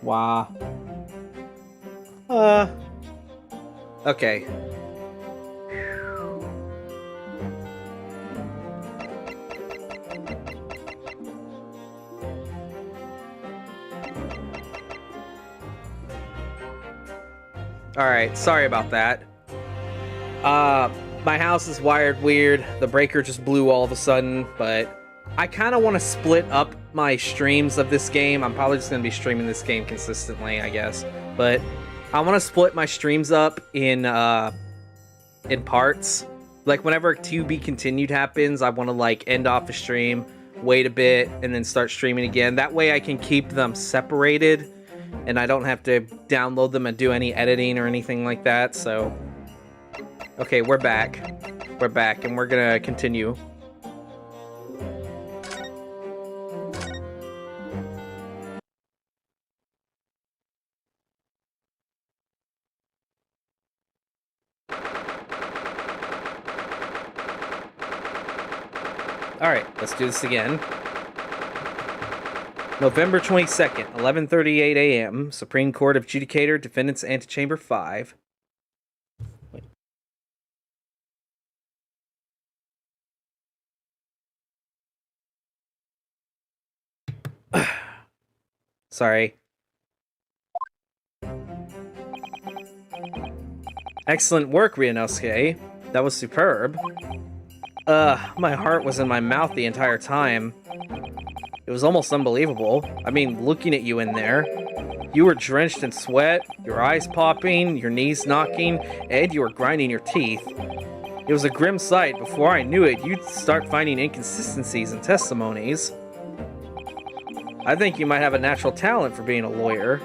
Wow. Uh, okay. Alright, sorry about that. My house is wired weird. The breaker just blew all of a sudden, but I kind of want to split up my streams of this game. I'm probably just going to be streaming this game consistently, I guess. But I want to split my streams up in parts. Like, whenever To Be Continued happens, I want to, like, end off the stream, wait a bit, and then start streaming again. That way I can keep them separated, and I don't have to download them and do any editing or anything like that, so... Okay, we're back. We're back, and we're gonna continue. Alright, let's do this again. November 22nd, 11:38 a.m. Supreme Court of Judicator, Defendants Antechamber 5. Wait. Sorry. Excellent work, Ryunosuke. That was superb. My heart was in my mouth the entire time. It was almost unbelievable. I mean, looking at you in there. You were drenched in sweat, your eyes popping, your knees knocking, and you were grinding your teeth. It was a grim sight. Before I knew it, you'd start finding inconsistencies in testimonies. I think you might have a natural talent for being a lawyer.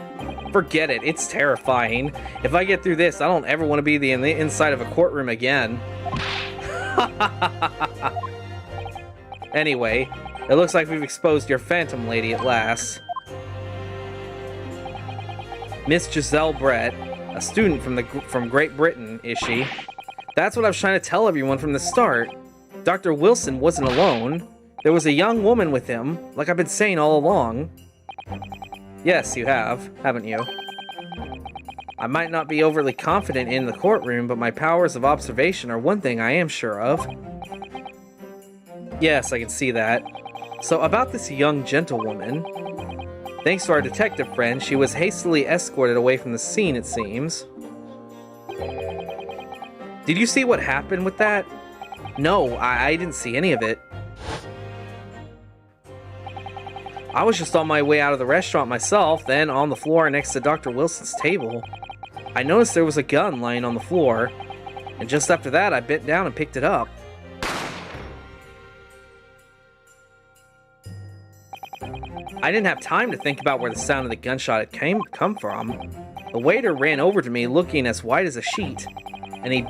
Forget it, it's terrifying. If I get through this, I don't ever want to be in the inside of a courtroom again. Anyway, it looks like we've exposed your phantom lady at last. Miss Giselle Brett, a student from Great Britain, is she? That's what I was trying to tell everyone from the start. Dr. Wilson wasn't alone. There was a young woman with him, like I've been saying all along. Yes, you have, haven't you? I might not be overly confident in the courtroom, but my powers of observation are one thing I am sure of. Yes, I can see that. So, about this young gentlewoman. Thanks to our detective friend, she was hastily escorted away from the scene, it seems. Did you see what happened with that? No, I didn't see any of it. I was just on my way out of the restaurant myself, then on the floor next to Dr. Wilson's table. I noticed there was a gun lying on the floor, and just after that I bent down and picked it up. I didn't have time to think about where the sound of the gunshot had come from. The waiter ran over to me looking as white as a sheet, and he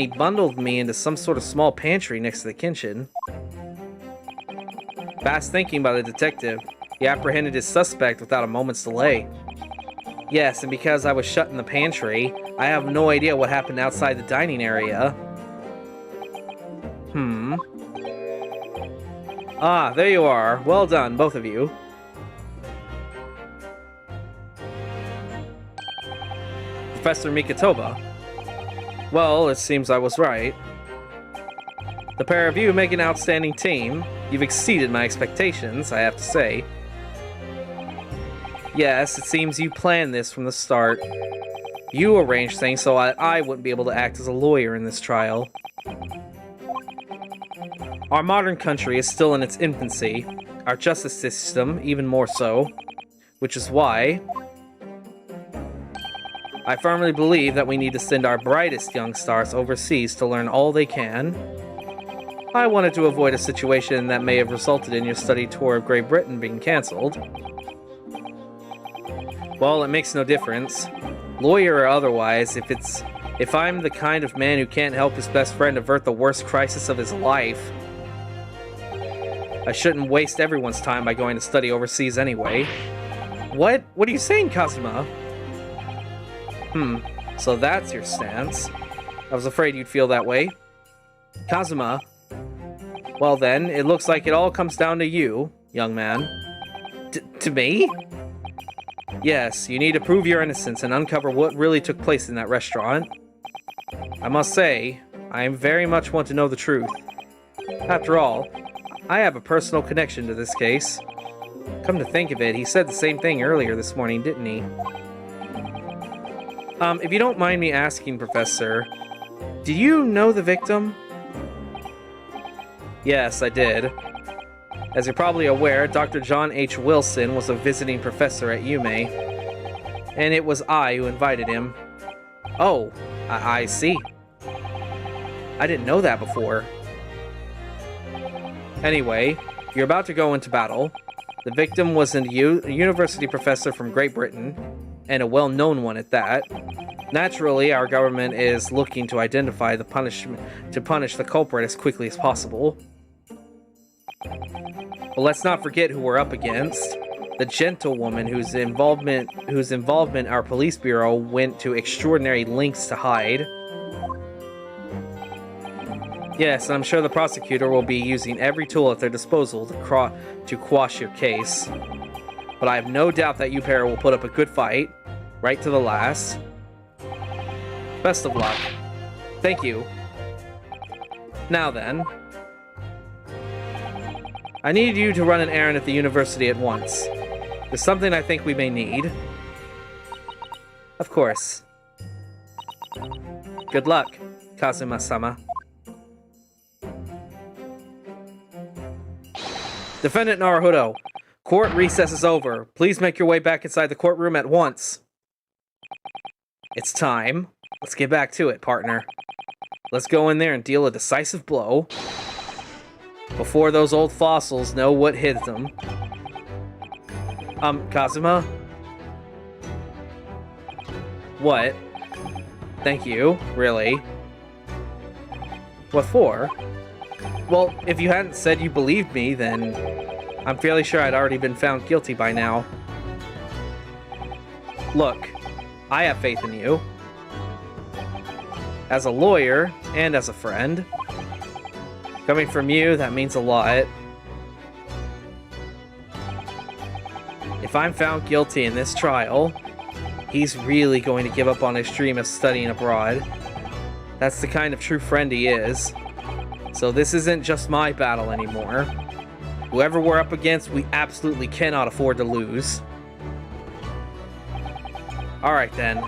bundled me into some sort of small pantry next to the kitchen. Fast thinking by the detective, he apprehended his suspect without a moment's delay. Yes, and because I was shut in the pantry, I have no idea what happened outside the dining area. Ah, there you are. Well done, both of you. Professor Mikotoba. Well, it seems I was right. The pair of you make an outstanding team. You've exceeded my expectations, I have to say. Yes, it seems you planned this from the start. You arranged things so I wouldn't be able to act as a lawyer in this trial. Our modern country is still in its infancy, our justice system even more so, which is why I firmly believe that we need to send our brightest young stars overseas to learn all they can. I wanted to avoid a situation that may have resulted in your study tour of Great Britain being cancelled. Well, it makes no difference. Lawyer or otherwise, if I'm the kind of man who can't help his best friend avert the worst crisis of his life, I shouldn't waste everyone's time by going to study overseas anyway. What? What are you saying, Kazuma? So that's your stance. I was afraid you'd feel that way. Kazuma. Well then, it looks like it all comes down to you, young man. To me? Yes, you need to prove your innocence and uncover what really took place in that restaurant. I must say, I very much want to know the truth. After all, I have a personal connection to this case. Come to think of it, he said the same thing earlier this morning, didn't he? If you don't mind me asking, Professor, did you know the victim? Yes, I did. As you're probably aware, Dr. John H. Wilson was a visiting professor at UMA, and it was I who invited him. Oh, I see. I didn't know that before. Anyway, you're about to go into battle. The victim was a university professor from Great Britain, and a well-known one at that. Naturally, our government is looking to identify the punish the culprit as quickly as possible. But let's not forget who we're up against. The gentlewoman whose involvement our police bureau went to extraordinary lengths to hide. Yes, I'm sure the prosecutor will be using every tool at their disposal to quash your case. But I have no doubt that you pair will put up a good fight, right to the last. Best of luck. Thank you. Now then, I need you to run an errand at the university at once. There's something I think we may need. Of course. Good luck, Kazuma-sama. Defendant Naruhodo, court recess is over. Please make your way back inside the courtroom at once. It's time. Let's get back to it, partner. Let's go in there and deal a decisive blow before those old fossils know what hit them. Kazuma? What? Thank you, really? What for? Well, if you hadn't said you believed me, then I'm fairly sure I'd already been found guilty by now. Look, I have faith in you. As a lawyer, and as a friend. Coming from you, that means a lot. If I'm found guilty in this trial, he's really going to give up on his dream of studying abroad. That's the kind of true friend he is. So this isn't just my battle anymore. Whoever we're up against, we absolutely cannot afford to lose. Alright then.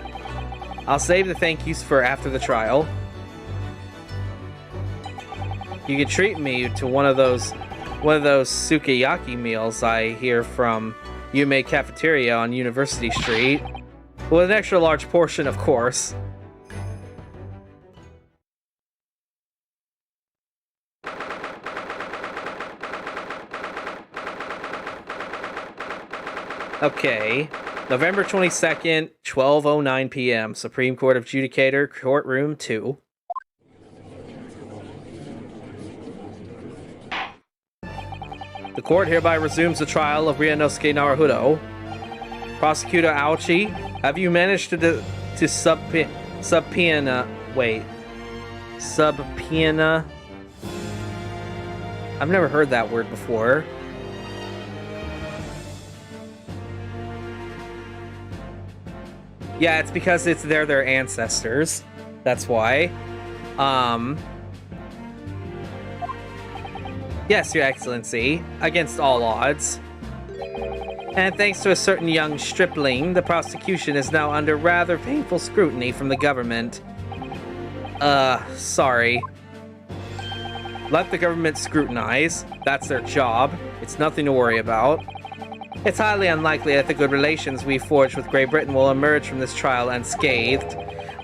I'll save the thank yous for after the trial. You could treat me to one of those sukiyaki meals I hear from Yume Cafeteria on University Street. With an extra large portion, of course. Okay, November 22nd, 12:09 p.m., Supreme Court of Judicator, Courtroom 2. The court hereby resumes the trial of Ryunosuke Naruhodo. Prosecutor Aochi, have you managed to subpoena... Wait. Subpoena? I've never heard that word before. Yeah, it's because they're their ancestors. That's why. Yes, Your Excellency. Against all odds. And thanks to a certain young stripling, the prosecution is now under rather painful scrutiny from the government. Sorry. Let the government scrutinize. That's their job. It's nothing to worry about. It's highly unlikely that the good relations we forged with Great Britain will emerge from this trial unscathed.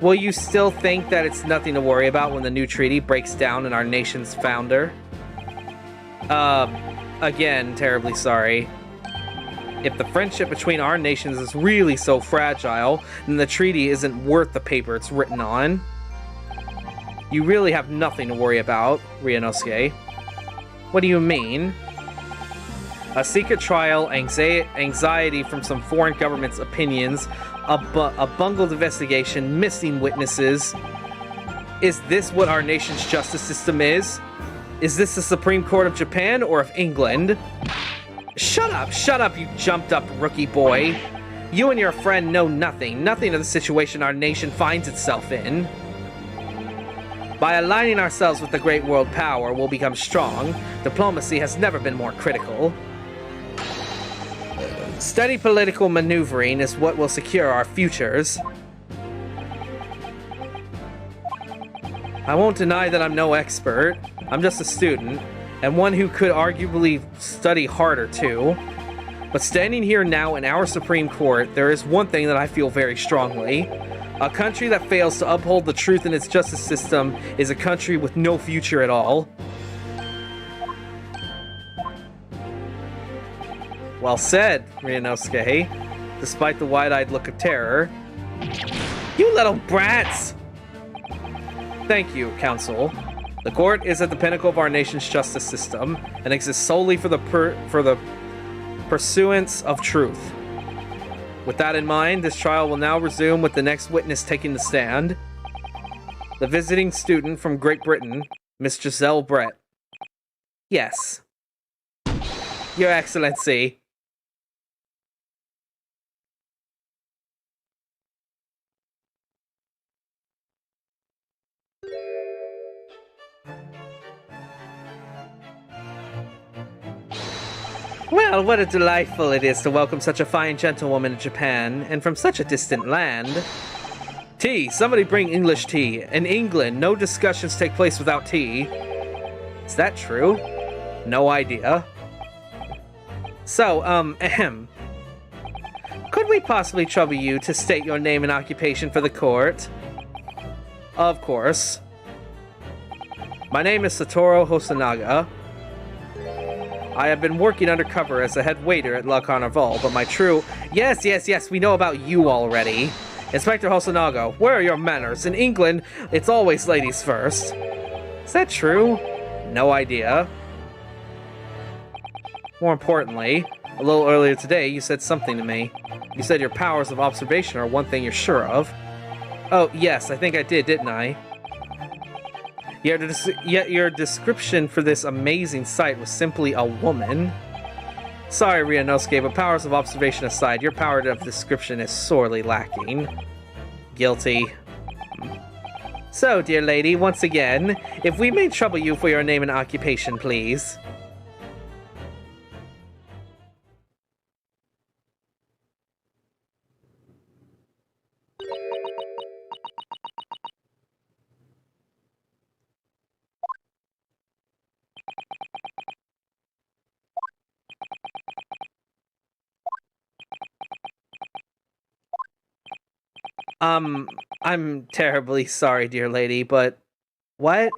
Will you still think that it's nothing to worry about when the new treaty breaks down in our nation's founder? Again, terribly sorry. If the friendship between our nations is really so fragile, then the treaty isn't worth the paper it's written on. You really have nothing to worry about, Ryunosuke. What do you mean? A secret trial, anxiety from some foreign government's opinions, a bungled investigation, missing witnesses. Is this what our nation's justice system is? Is this the Supreme Court of Japan or of England? Shut up, you jumped up rookie boy. You and your friend know nothing of the situation our nation finds itself in. By aligning ourselves with the great world power, we'll become strong. Diplomacy has never been more critical. Steady political maneuvering is what will secure our futures. I won't deny that I'm no expert. I'm just a student, and one who could arguably study harder too. But standing here now in our Supreme Court, there is one thing that I feel very strongly. A country that fails to uphold the truth in its justice system is a country with no future at all. Well said, Ryunosuke, despite the wide-eyed look of terror. You little brats! Thank you, Counsel. The court is at the pinnacle of our nation's justice system and exists solely for the pursuance of truth. With that in mind, this trial will now resume with the next witness taking the stand. The visiting student from Great Britain, Miss Giselle Brett. Yes. Your Excellency. Well, what a delightful it is to welcome such a fine gentlewoman to Japan, and from such a distant land. Tea! Somebody bring English tea. In England, no discussions take place without tea. Is that true? No idea. So, ahem. Could we possibly trouble you to state your name and occupation for the court? Of course. My name is Satoru Hosonaga. I have been working undercover as a head waiter at La Carnival, but my true... Yes, we know about you already. Inspector Hosonaga, where are your manners? In England, it's always ladies first. Is that true? No idea. More importantly, a little earlier today, you said something to me. You said your powers of observation are one thing you're sure of. Oh, yes, I think I did, didn't I? Yet your description for this amazing sight was simply a woman. Sorry, Ryunosuke, but powers of observation aside, your power of description is sorely lacking. Guilty. So, dear lady, once again, if we may trouble you for your name and occupation, please. I'm terribly sorry, dear lady, but... What?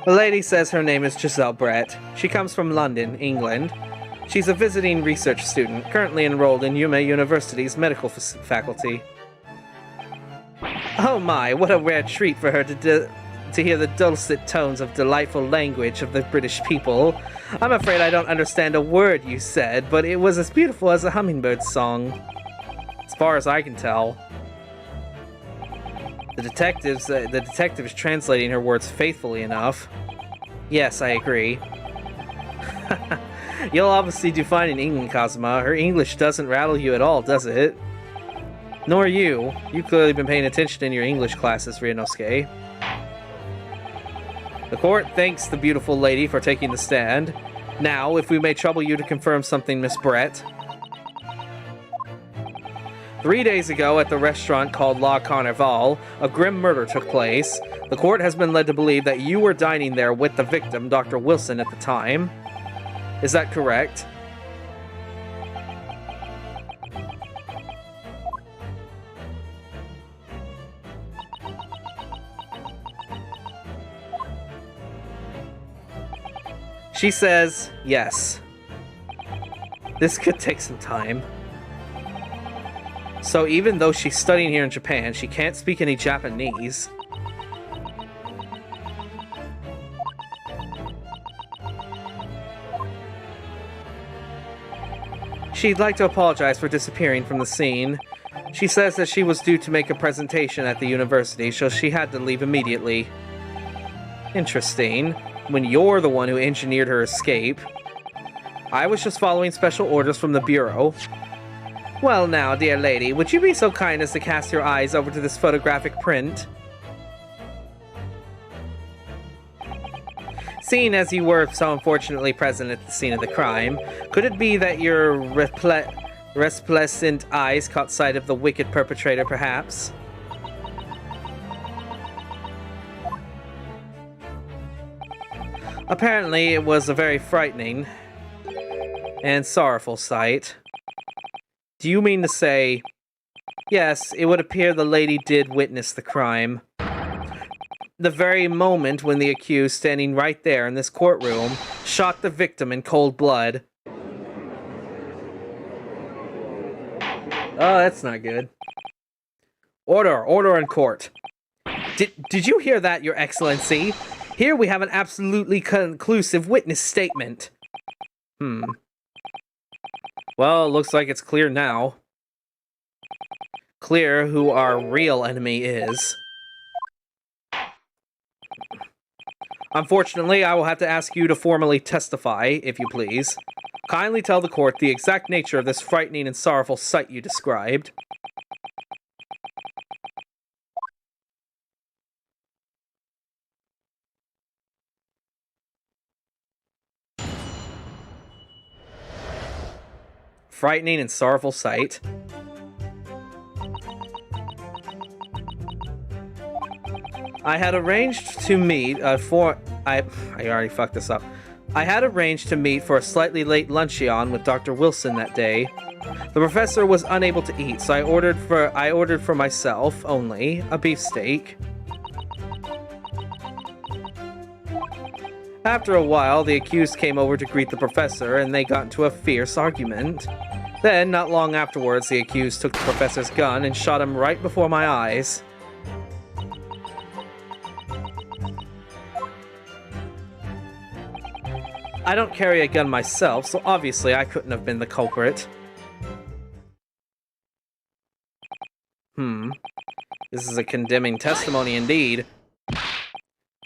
The lady says her name is Giselle Brett. She comes from London, England. She's a visiting research student, currently enrolled in Yume University's medical faculty. Oh my, what a rare treat for her to hear the dulcet tones of delightful language of the British people. I'm afraid I don't understand a word you said, but it was as beautiful as a hummingbird's song. As far as I can tell. The detective is translating her words faithfully enough. Yes, I agree. You'll obviously do fine in England, Kazuma. Her English doesn't rattle you at all, does it? Nor you. You've clearly been paying attention in your English classes, Ryunosuke. The court thanks the beautiful lady for taking the stand. Now, if we may trouble you to confirm something, Miss Brett. 3 days ago, at the restaurant called La Carnival, a grim murder took place. The court has been led to believe that you were dining there with the victim, Dr. Wilson, at the time. Is that correct? She says, yes. This could take some time. So even though she's studying here in Japan, she can't speak any Japanese. She'd like to apologize for disappearing from the scene. She says that she was due to make a presentation at the university, so she had to leave immediately. Interesting, when you're the one who engineered her escape. I was just following special orders from the Bureau. Well now, dear lady, would you be so kind as to cast your eyes over to this photographic print? Seeing as you were so unfortunately present at the scene of the crime, could it be that your resplendent eyes caught sight of the wicked perpetrator, perhaps? Apparently, it was a very frightening and sorrowful sight. Do you mean to say... Yes, it would appear the lady did witness the crime. The very moment when the accused, standing right there in this courtroom, shot the victim in cold blood. Oh, that's not good. Order in court. Did you hear that, Your Excellency? Here we have an absolutely conclusive witness statement. Well, it looks like it's clear now. Clear who our real enemy is. Unfortunately, I will have to ask you to formally testify, if you please. Kindly tell the court the exact nature of this frightening and sorrowful sight you described. Frightening and sorrowful sight. I had arranged to meet I already fucked this up. I had arranged to meet for a slightly late luncheon with Dr. Wilson that day. The professor was unable to eat, so I ordered for myself only a beefsteak. After a while, the accused came over to greet the professor, and they got into a fierce argument. Then, not long afterwards, the accused took the professor's gun and shot him right before my eyes. I don't carry a gun myself, so obviously I couldn't have been the culprit. This is a condemning testimony indeed.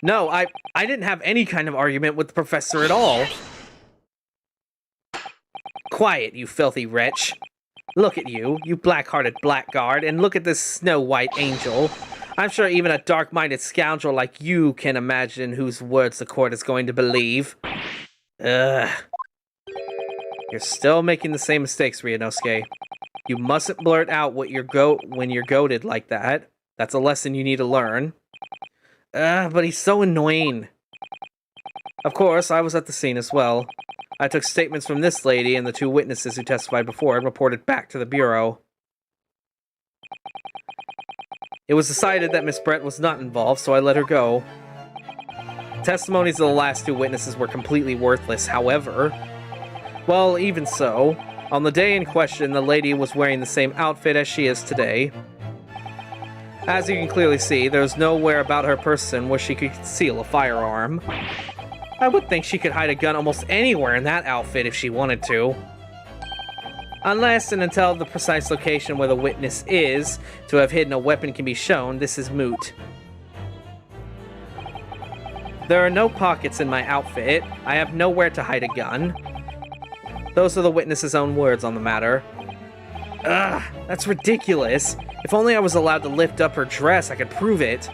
No, I didn't have any kind of argument with the professor at all. Quiet, you filthy wretch. Look at you black-hearted blackguard, and look at this snow-white angel. I'm sure even a dark-minded scoundrel like you can imagine whose words the court is going to believe. Ugh. You're still making the same mistakes, Ryunosuke. You mustn't blurt out what when you're goaded like that. That's a lesson you need to learn. But he's so annoying. Of course, I was at the scene as well. I took statements from this lady and the two witnesses who testified before and reported back to the Bureau. It was decided that Miss Brett was not involved, so I let her go. Testimonies of the last two witnesses were completely worthless, however. Well, even so, on the day in question, the lady was wearing the same outfit as she is today. As you can clearly see, there's nowhere about her person where she could conceal a firearm. I would think she could hide a gun almost anywhere in that outfit if she wanted to. Unless and until the precise location where the witness is to have hidden a weapon can be shown, this is moot. There are no pockets in my outfit. I have nowhere to hide a gun. Those are the witness's own words on the matter. Ugh, that's ridiculous. If only I was allowed to lift up her dress, I could prove it.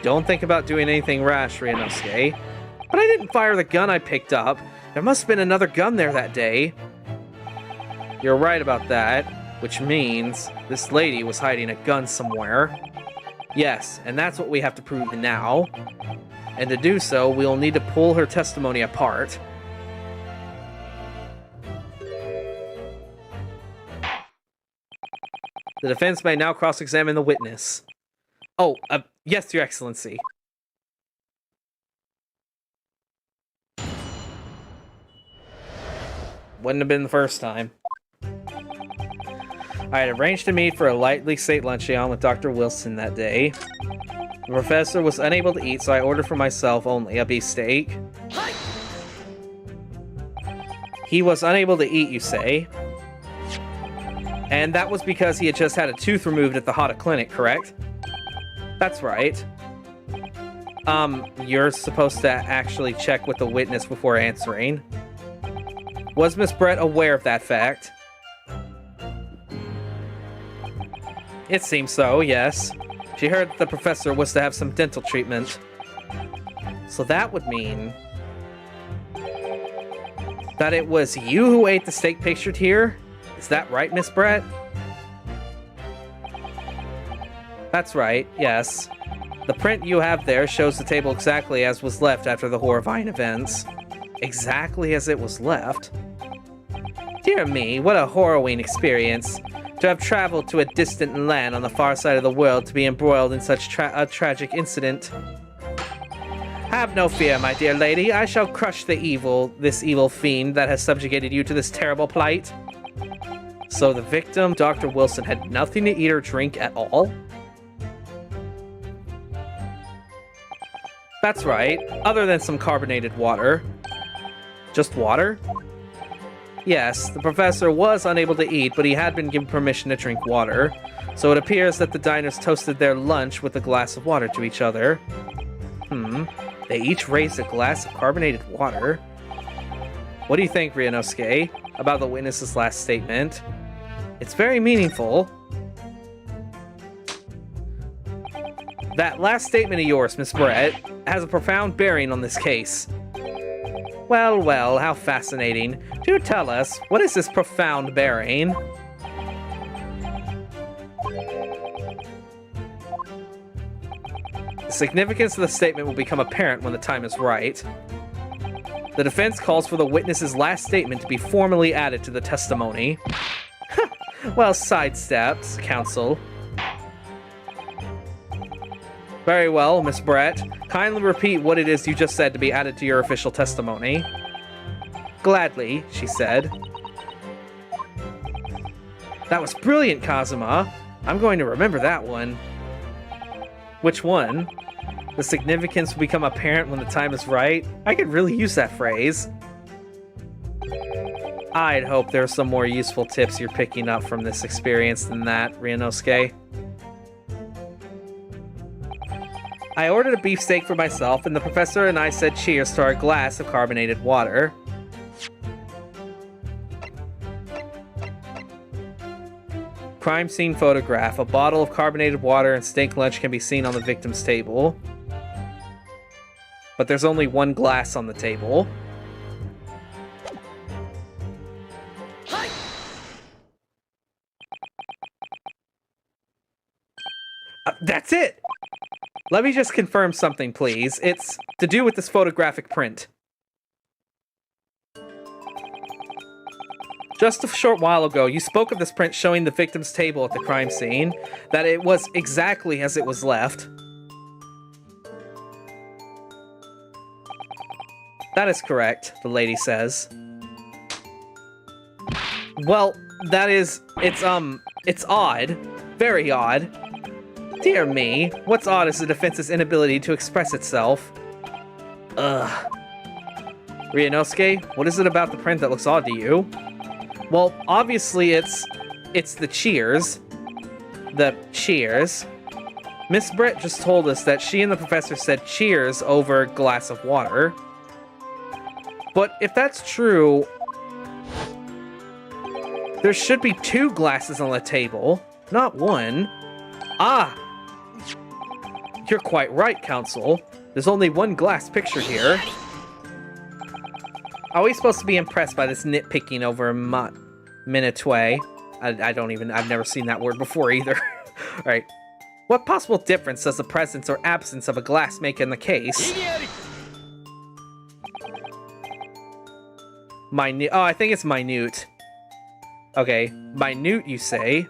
Don't think about doing anything rash, Ryunosuke. But I didn't fire the gun I picked up. There must have been another gun there that day. You're right about that, which means this lady was hiding a gun somewhere. Yes, and that's what we have to prove now. And to do so, we'll need to pull her testimony apart. The defense may now cross-examine the witness. Oh, yes, Your Excellency. Wouldn't have been the first time. I had arranged to meet for a lightly late luncheon with Dr. Wilson that day. The professor was unable to eat, so I ordered for myself only a beefsteak. He was unable to eat, you say? And that was because he had just had a tooth removed at the Hada Clinic, correct? That's right. You're supposed to actually check with the witness before answering. Was Miss Brett aware of that fact? It seems so, yes. She heard the professor was to have some dental treatment. So that would mean that it was you who ate the steak pictured here? Is that right, Miss Brett? That's right, yes. The print you have there shows the table exactly as was left after the horrifying events. Exactly as it was left? Dear me, what a harrowing experience. To have traveled to a distant land on the far side of the world to be embroiled in such a tragic incident. Have no fear, my dear lady. I shall crush this evil fiend that has subjugated you to this terrible plight. So the victim, Dr. Wilson, had nothing to eat or drink at all? That's right, other than some carbonated water. Just water? Yes, the professor was unable to eat, but he had been given permission to drink water. So it appears that the diners toasted their lunch with a glass of water to each other. They each raised a glass of carbonated water. What do you think, Ryunosuke, about the witness's last statement? It's very meaningful. That last statement of yours, Miss Brett, has a profound bearing on this case. Well, well, how fascinating. Do tell us, what is this profound bearing? The significance of the statement will become apparent when the time is right. The defense calls for the witness's last statement to be formally added to the testimony. Well, sidesteps, counsel. Very well, Miss Brett. Kindly repeat what it is you just said to be added to your official testimony. Gladly, she said. That was brilliant, Kazuma. I'm going to remember that one. Which one? The significance will become apparent when the time is right? I could really use that phrase. I'd hope there are some more useful tips you're picking up from this experience than that, Ryunosuke. I ordered a beefsteak for myself, and the professor and I said cheers to our glass of carbonated water. Crime scene photograph. A bottle of carbonated water and steak lunch can be seen on the victim's table. But there's only one glass on the table. That's it! Let me just confirm something, please. It's to do with this photographic print. Just a short while ago, you spoke of this print showing the victim's table at the crime scene, that it was exactly as it was left. That is correct, the lady says. Well, it's odd. Very odd. Dear me, what's odd is the defense's inability to express itself. Ugh. Ryunosuke, what is it about the print that looks odd to you? Well, obviously it's the cheers. The cheers. Miss Brett just told us that she and the professor said cheers over a glass of water. But if that's true, there should be 2 glasses on the table, not 1. Ah! You're quite right, Counsel. There's only 1 glass pictured here. Are we supposed to be impressed by this nitpicking over minutue? I've never seen that word before either. Alright. What possible difference does the presence or absence of a glass make in the case? Minute. Oh, I think it's minute. Okay. Minute, you say?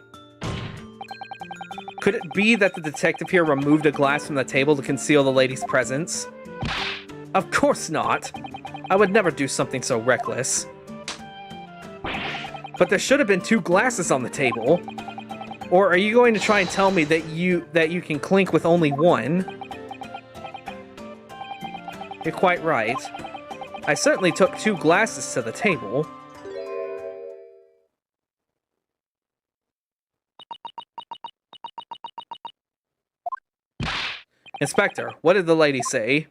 Could it be that the detective here removed a glass from the table to conceal the lady's presence? Of course not. I would never do something so reckless. But there should have been 2 glasses on the table. Or are you going to try and tell me that you can clink with only 1? You're quite right. I certainly took 2 glasses to the table. Inspector, what did the lady say?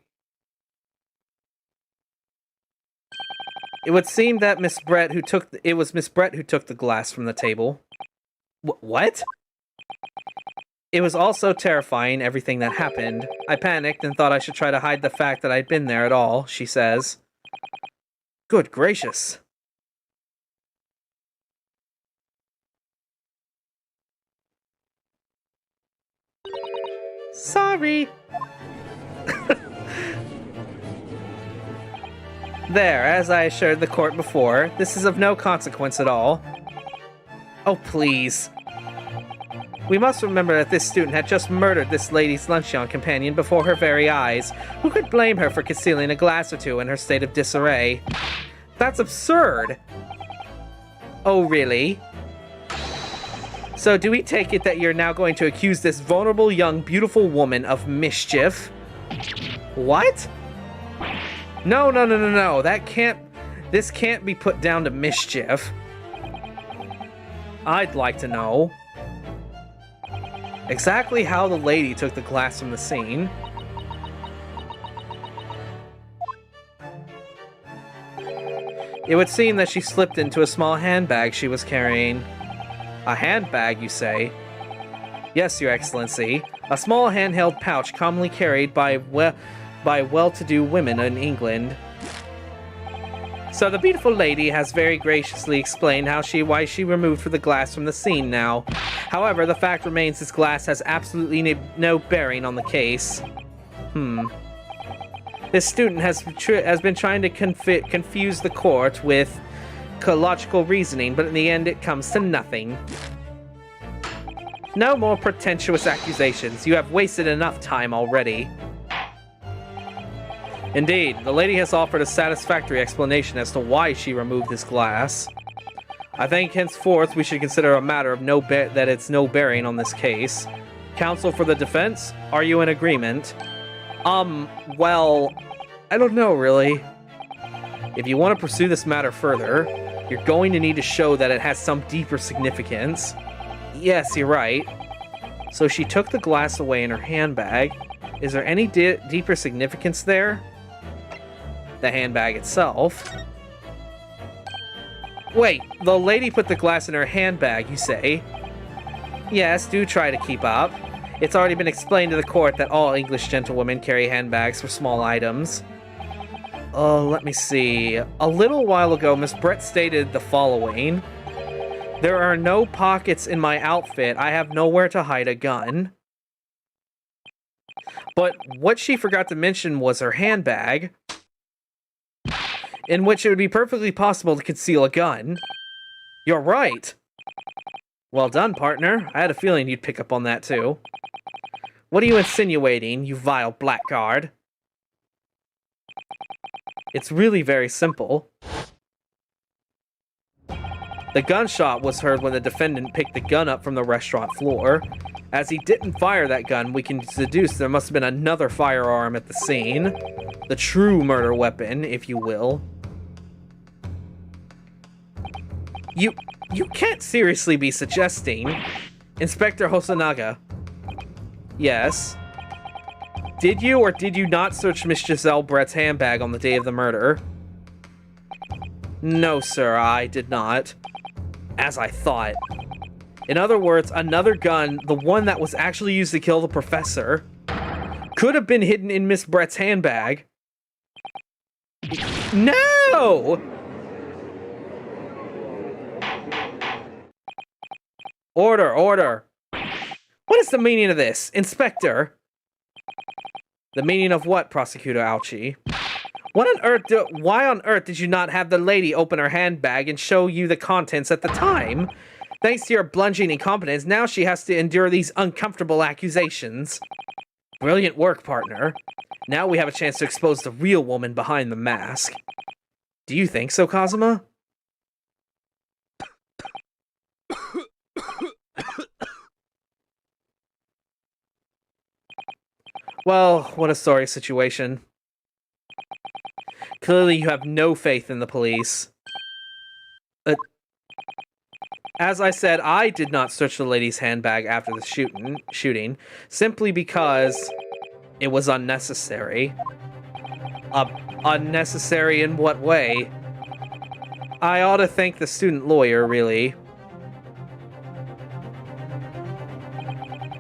It would seem that Miss Brett who took it was Miss Brett who took the glass from the table. What? It was all so terrifying, everything that happened. I panicked and thought I should try to hide the fact that I'd been there at all, she says. Good gracious. Sorry. There, as I assured the court before, this is of no consequence at all. Oh, please. We must remember that this student had just murdered this lady's luncheon companion before her very eyes. Who could blame her for concealing a glass or two in her state of disarray? That's absurd! Oh, really? So do we take it that you're now going to accuse this vulnerable, young, beautiful woman of mischief? What? No, this can't be put down to mischief. I'd like to know exactly how the lady took the glass from the scene. It would seem that she slipped into a small handbag she was carrying. A handbag, you say? Yes, Your Excellency. A small handheld pouch commonly carried by well-to-do women in England. So the beautiful lady has very graciously explained why she removed the glass from the scene now. However, the fact remains this glass has absolutely no bearing on the case. This student has been trying to confuse the court with logical reasoning, but in the end it comes to nothing. No more pretentious accusations. You have wasted enough time already. Indeed, the lady has offered a satisfactory explanation as to why she removed this glass. I think henceforth we should consider a matter of that it's no bearing on this case. Counsel for the defense, are you in agreement? Well, I don't know really. If you want to pursue this matter further, you're going to need to show that it has some deeper significance. Yes, you're right. So she took the glass away in her handbag. Is there any deeper significance there? The handbag itself. Wait, the lady put the glass in her handbag, you say? Yes, do try to keep up. It's already been explained to the court that all English gentlewomen carry handbags for small items. Let me see. A little while ago, Miss Brett stated the following. There are no pockets in my outfit. I have nowhere to hide a gun. But what she forgot to mention was her handbag, in which it would be perfectly possible to conceal a gun. You're right. Well done, partner. I had a feeling you'd pick up on that too. What are you insinuating, you vile blackguard? It's really very simple. The gunshot was heard when the defendant picked the gun up from the restaurant floor. As he didn't fire that gun, we can deduce there must have been another firearm at the scene. The true murder weapon, if you will. You can't seriously be suggesting... Inspector Hosonaga. Yes? Did you or did you not search Miss Giselle Brett's handbag on the day of the murder? No, sir, I did not. As I thought. In other words, another gun, the one that was actually used to kill the professor, could have been hidden in Miss Brett's handbag. No! Order, order. What is the meaning of this, Inspector? The meaning of what, Prosecutor Ouchie? Why on earth did you not have the lady open her handbag and show you the contents at the time? Thanks to your bludgeoning incompetence, now she has to endure these uncomfortable accusations. Brilliant work, partner. Now we have a chance to expose the real woman behind the mask. Do you think so, Kazuma? Well, what a sorry situation. Clearly you have no faith in the police. As I said, I did not search the lady's handbag after the shooting, simply because It was unnecessary. Unnecessary in what way? I ought to thank the student lawyer, really.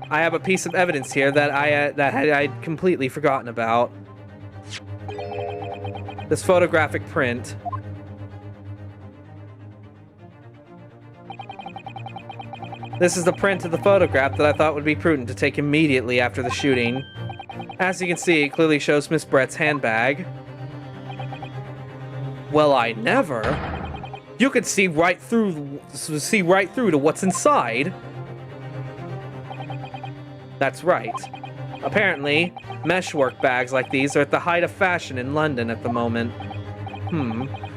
I have a piece of evidence here that I'd completely forgotten about. This photographic print. This is the print of the photograph that I thought would be prudent to take immediately after the shooting. As you can see, it clearly shows Miss Brett's handbag. Well, I never. You could see right through to what's inside. That's right. Apparently, meshwork bags like these are at the height of fashion in London at the moment.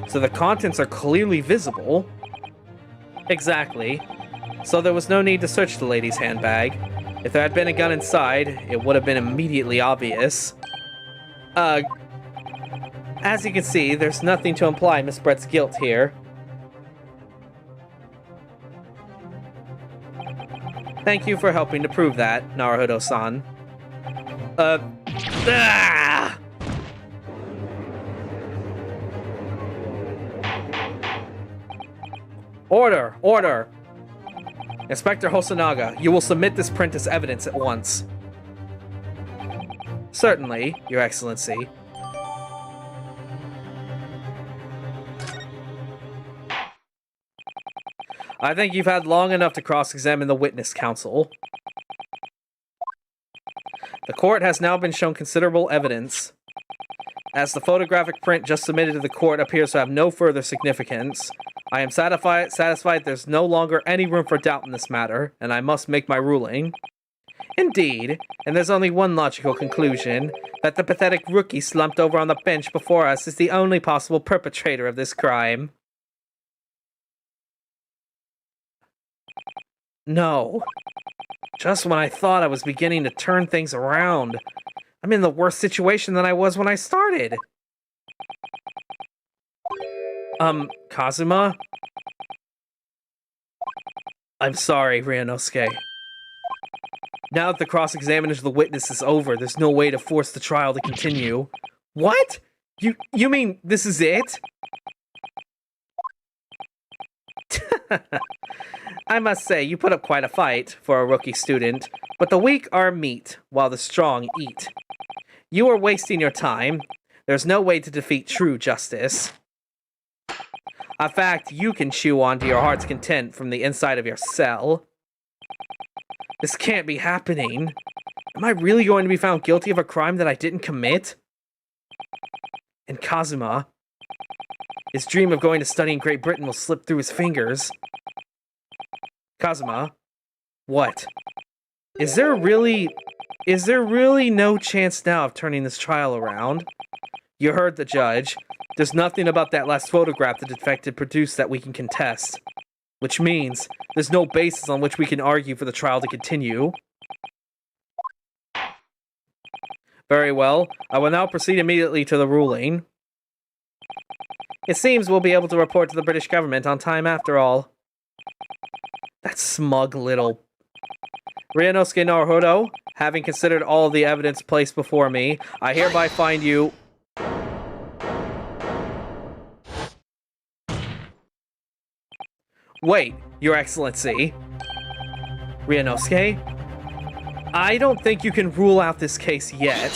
So the contents are clearly visible. Exactly. So there was no need to search the lady's handbag. If there had been a gun inside, it would have been immediately obvious. As you can see, there's nothing to imply Miss Brett's guilt here. Thank you for helping to prove that, Naruhodo-san. Order! Order! Inspector Hosonaga, you will submit this print as evidence at once. Certainly, Your Excellency. I think you've had long enough to cross-examine the witness counsel. The court has now been shown considerable evidence. As the photographic print just submitted to the court appears to have no further significance, I am satisfied there's no longer any room for doubt in this matter, and I must make my ruling. Indeed, and there's only one logical conclusion, that the pathetic rookie slumped over on the bench before us is the only possible perpetrator of this crime. No. Just when I thought I was beginning to turn things around, I'm in the worse situation than I was when I started. Kazuma? I'm sorry, Ryunosuke. Now that the cross-examination of the witness is over, there's no way to force the trial to continue. What? You mean this is it? I must say, you put up quite a fight for a rookie student, but the weak are meat, while the strong eat. You are wasting your time. There's no way to defeat true justice. A fact you can chew on to your heart's content from the inside of your cell. This can't be happening. Am I really going to be found guilty of a crime that I didn't commit? And Kazuma, his dream of going to study in Great Britain will slip through his fingers. Kazuma, what? Is there really no chance now of turning this trial around? You heard the judge. There's nothing about that last photograph the detective produced that we can contest. Which means there's no basis on which we can argue for the trial to continue. Very well. I will now proceed immediately to the ruling. It seems we'll be able to report to the British government on time after all. That smug little... Ryunosuke Naruhodo, having considered all the evidence placed before me, I hereby find you... Wait, Your Excellency. Ryunosuke? I don't think you can rule out this case yet.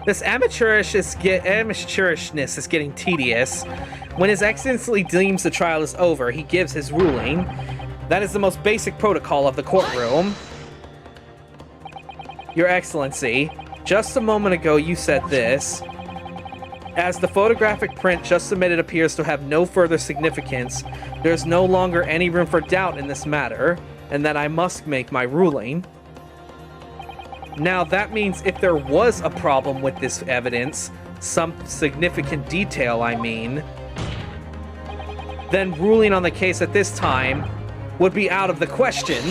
This amateurishness is getting tedious. When His Excellency deems the trial is over, he gives his ruling. That is the most basic protocol of the courtroom. Your Excellency, just a moment ago you said this. As the photographic print just submitted appears to have no further significance, there's no longer any room for doubt in this matter, and that I must make my ruling. Now, that means if there was a problem with this evidence, some significant detail, I mean, then ruling on the case at this time would be out of the question.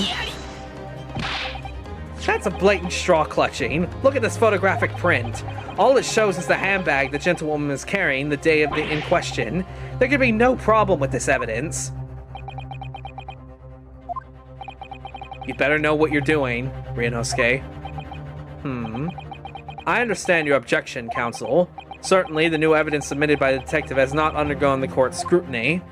That's a blatant straw clutching. Look at this photographic print. All it shows is the handbag the gentlewoman is carrying the day of the in question. There could be no problem with this evidence. You better know what you're doing, Ryunosuke. I understand your objection, Counsel. Certainly, the new evidence submitted by the detective has not undergone the court's scrutiny.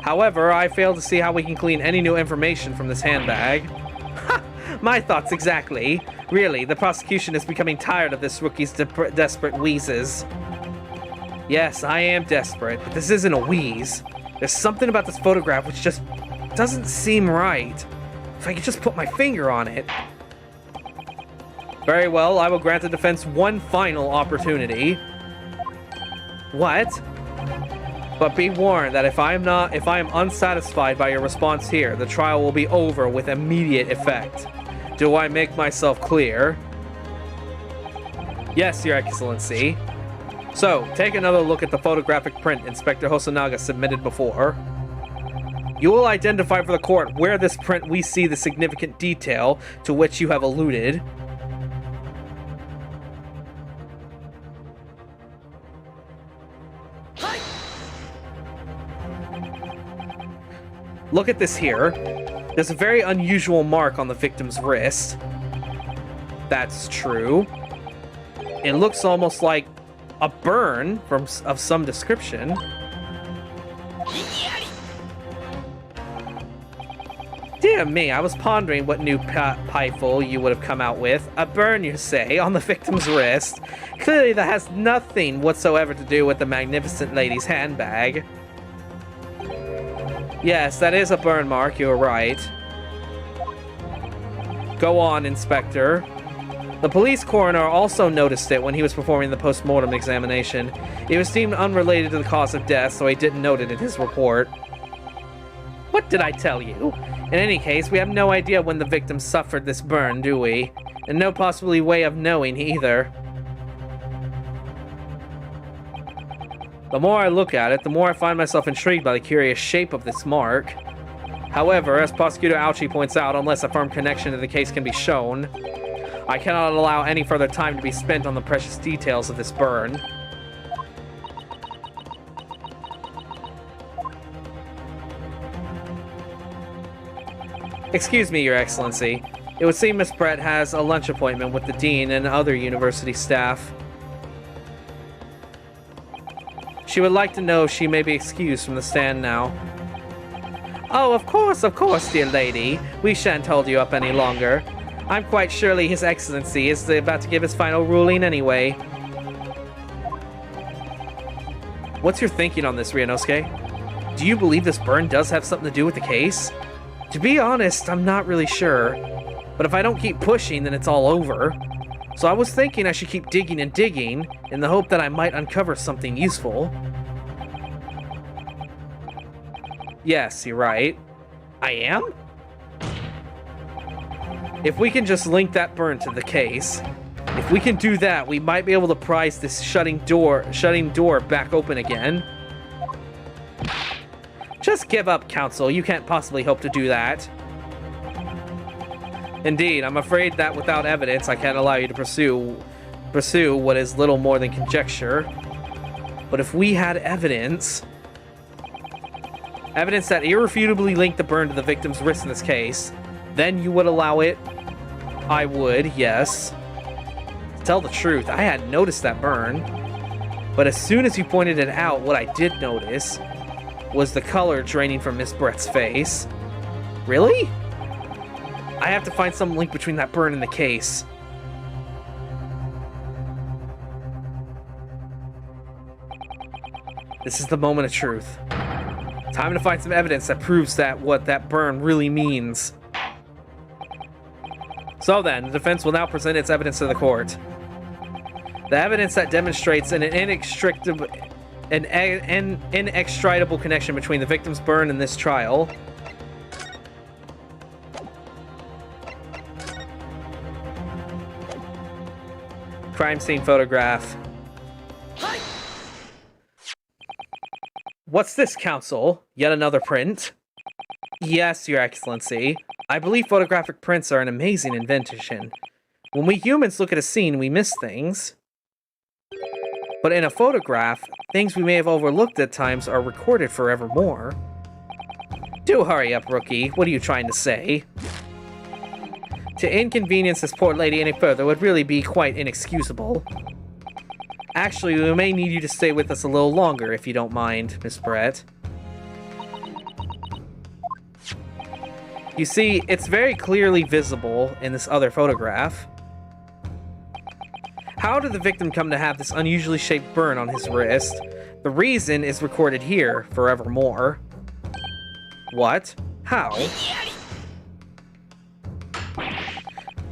However, I fail to see how we can glean any new information from this handbag. Ha! My thoughts exactly. Really, the prosecution is becoming tired of this rookie's desperate wheezes. Yes, I am desperate, but this isn't a wheeze. There's something about this photograph which just doesn't seem right. If I could just put my finger on it. Very well, I will grant the defense one final opportunity. What? But be warned that if I am unsatisfied by your response here, the trial will be over with immediate effect. Do I make myself clear? Yes, Your Excellency. So, take another look at the photographic print Inspector Hosonaga submitted before. You will identify for the court where this print we see the significant detail to which you have alluded. Look at this here. There's a very unusual mark on the victim's wrist. That's true. It looks almost like a burn of some description. Dear me, I was pondering what new pieful you would have come out with. A burn, you say, on the victim's wrist. Clearly that has nothing whatsoever to do with the magnificent lady's handbag. Yes, that is a burn mark, you're right. Go on, Inspector. The police coroner also noticed it when he was performing the post-mortem examination. It was deemed unrelated to the cause of death, so he didn't note it in his report. What did I tell you? In any case, we have no idea when the victim suffered this burn, do we? And no possible way of knowing either. The more I look at it, the more I find myself intrigued by the curious shape of this mark. However, as Prosecutor Ouchi points out, unless a firm connection to the case can be shown, I cannot allow any further time to be spent on the precious details of this burn. Excuse me, Your Excellency. It would seem Miss Brett has a lunch appointment with the Dean and other university staff. She would like to know if she may be excused from the stand now. Oh, of course, dear lady. We shan't hold you up any longer. I'm quite surely His Excellency is about to give his final ruling anyway. What's your thinking on this, Ryunosuke? Do you believe this burn does have something to do with the case? To be honest, I'm not really sure. But if I don't keep pushing, then it's all over. So I was thinking I should keep digging and digging in the hope that I might uncover something useful. Yes, you're right. I am? If we can just link that burn to the case, if we can do that, we might be able to prise this shutting door back open again. Just give up, Counsel. You can't possibly hope to do that. Indeed, I'm afraid that without evidence, I can't allow you to pursue what is little more than conjecture. But if we had evidence that irrefutably linked the burn to the victim's wrist in this case, then you would allow it? I would, yes. To tell the truth, I hadn't noticed that burn. But as soon as you pointed it out, what I did notice was the color draining from Miss Brett's face. Really? I have to find some link between that burn and the case. This is the moment of truth. Time to find some evidence that proves that what that burn really means. So then, the defense will now present its evidence to the court. The evidence that demonstrates an inextricable connection between the victim's burn and this trial. Crime scene photograph. What's this, Counsel? Yet another print? Yes, Your Excellency. I believe photographic prints are an amazing invention. When we humans look at a scene, we miss things. But in a photograph, things we may have overlooked at times are recorded forevermore. Do hurry up, Rookie. What are you trying to say? To inconvenience this poor lady any further would really be quite inexcusable. Actually, we may need you to stay with us a little longer, if you don't mind, Miss Brett. You see, it's very clearly visible in this other photograph. How did the victim come to have this unusually shaped burn on his wrist? The reason is recorded here, forevermore. What? How?